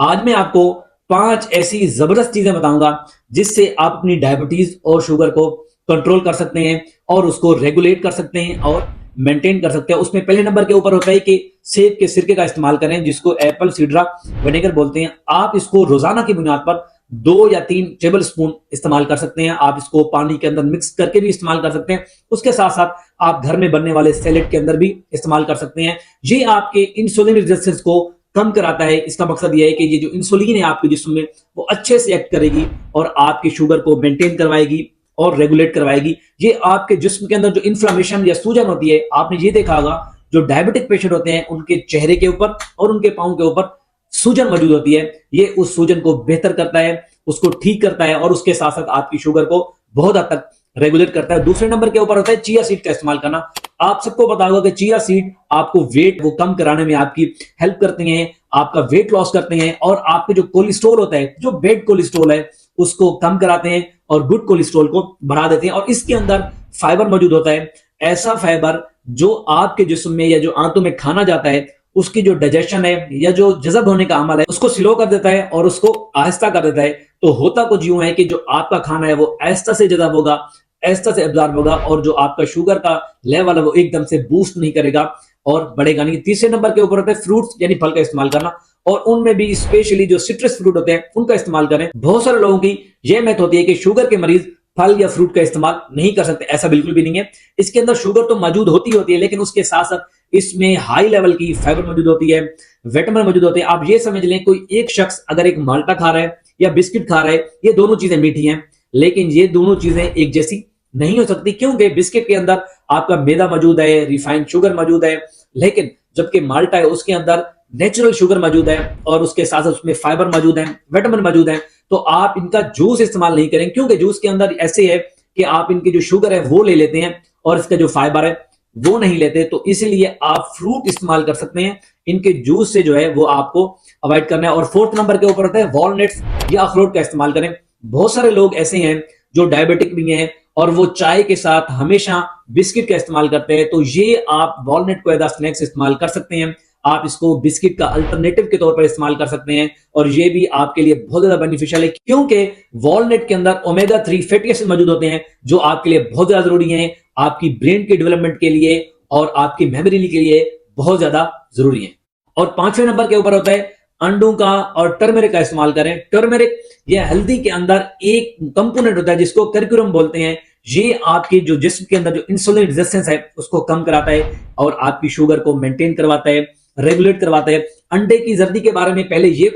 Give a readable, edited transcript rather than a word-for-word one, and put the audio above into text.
आज मैं आपको 5 ऐसी ज़बरदस्त चीज़ें बताऊँगा, जिससे आप अपनी डायबिटीज़ और शुगर को कंट्रोल कर सकते हैं और उसको रेगुलेट कर सकते हैं और मेंटेन कर सकते हैं। उसमें पहले नंबर के ऊपर होता है कि सेब के सिरके का इस्तेमाल करें, जिसको एप्पल सिड्रा विनेगर बोलते हैं। आप इसको रोज़ाना की बुनियाद पर 2 या 3 टेबल स्पून इस्तेमाल कर सकते हैं। आप इसको पानी के अंदर मिक्स करके भी इस्तेमाल कर सकते हैं। उसके साथ-साथ आप घर में बनने वाले सैलेड के अंदर भी इस्तेमाल कर सकते हैं। ये आपके इंसुलिन रेजिस्टेंस को कम कराता है। इसका मकसद ये है कि ये जो इंसुलिन है आपके जिस्म में, वो अच्छे से एक्ट करेगी और आपकी शुगर को मेंटेन करवाएगी और रेगुलेट करवाएगी। ये आपके जिस्म के अंदर जो इन्फ्लेमेशन या सूजन होती है, आपने ये देखा होगा, जो डायबिटिक पेशेंट होते हैं, उनके चेहरे के ऊपर और उनके पाँव के ऊपर सूजन मौजूद होती है। ये उस सूजन को बेहतर करता है, उसको ठीक करता है और उसके साथ-साथ आपकी शुगर को बहुत हद तक रेगुलेट करता है। दूसरे नंबर के ऊपर होता है चिया सीड का इस्तेमाल करना। आप सबको पता होगा कि चिया सीड आपको वेट वो कम कराने में आपकी हेल्प करते हैं, आपका वेट लॉस करते हैं और आपके जो कोलेस्ट्रॉल होता है, जो बैड कोलेस्ट्रॉल है, उसको कम कराते हैं और गुड कोलेस्ट्रॉल को बढ़ा देते हैं। और इसके अंदर फाइबर मौजूद होता है, ऐसा फाइबर जो आपके जिस्म में या जो आंतों में खाना जाता है, उसकी जो डाइजेशन है या जो जज़ब होने का अमल है, उसको स्लो कर देता है और उसको आहिस्ता कर देता है। तो होता कुछ यूं है कि जो आपका खाना है वो आहिस्ता से जज़ब होगा, आहिस्ता से एब्ज़ॉर्ब होगा और जो आपका शुगर का लेवल है वो एकदम से बूस्ट नहीं करेगा और बढ़ेगा नहीं। तीसरे नंबर के ऊपर होता है फ्रूट्स यानी फल का इस्तेमाल करना और उनमें भी स्पेशली जो सिट्रस फ्रूट होते हैं उनका इस्तेमाल करें। बहुत सारे लोगों की यह मैथ होती है कि शुगर के मरीज फल या फ्रूट का इस्तेमाल नहीं कर सकते। ऐसा बिल्कुल भी नहीं है। इसके अंदर शुगर तो मौजूद होती है, लेकिन उसके साथ साथ इसमें हाई लेवल की फाइबर मौजूद होती है, विटामिन मौजूद होते हैं। आप ये समझ लें, कोई एक शख्स अगर एक माल्टा खा रहा है या बिस्किट खा रहा है, ये दोनों चीजें मीठी हैं, लेकिन ये दोनों चीजें एक जैसी नहीं हो सकती। क्योंकि बिस्किट के अंदर आपका मैदा मौजूद है, रिफाइंड शुगर मौजूद है, लेकिन जबकि माल्टा है उसके अंदर नेचुरल शुगर मौजूद है और उसके साथ साथ उसमें फाइबर मौजूद है, विटामिन मौजूद है। तो आप इनका जूस इस्तेमाल नहीं करें, क्योंकि जूस के अंदर ऐसे है कि आप इनकी जो शुगर है वो ले लेते हैं और इसका जो फाइबर है वो नहीं लेते। तो इसलिए आप फ्रूट इस्तेमाल कर सकते हैं। इनके जूस से जो है वो आपको अवॉइड करना है। और फोर्थ नंबर के ऊपर होता है वॉलनट्स या अखरोट का इस्तेमाल करें। बहुत सारे लोग ऐसे हैं जो डायबिटिक भी हैं और वो चाय के साथ हमेशा बिस्किट का इस्तेमाल करते हैं। तो ये आप वॉलनट को एज स्नैक्स इस्तेमाल कर सकते हैं। आप इसको बिस्किट का अल्टरनेटिव के तौर पर इस्तेमाल कर सकते हैं और ये भी आपके लिए बहुत ज्यादा बेनिफिशियल है, क्योंकि वॉलनट के अंदर ओमेगा 3 फैटी एसिड मौजूद होते हैं, जो आपके लिए बहुत ज्यादा जरूरी है, आपकी ब्रेन के डेवलपमेंट के लिए और आपकी मेमोरी के लिए बहुत ज्यादा जरूरी है। और पांचवें नंबर के ऊपर होता है अंडों का और टर्मरिक का इस्तेमाल करें। टर्मरिक यह हल्दी के अंदर एक कंपोनेंट होता है जिसको कर्क्यूरम बोलते हैं। ये आपके जो जिस्म के अंदर जो इंसुलिन रेजिस्टेंस है उसको कम कराता है और आपकी शुगर को मेंटेन करवाता है, रेगुलेट करवाता है। अंडे की जर्दी के बारे में पहले ये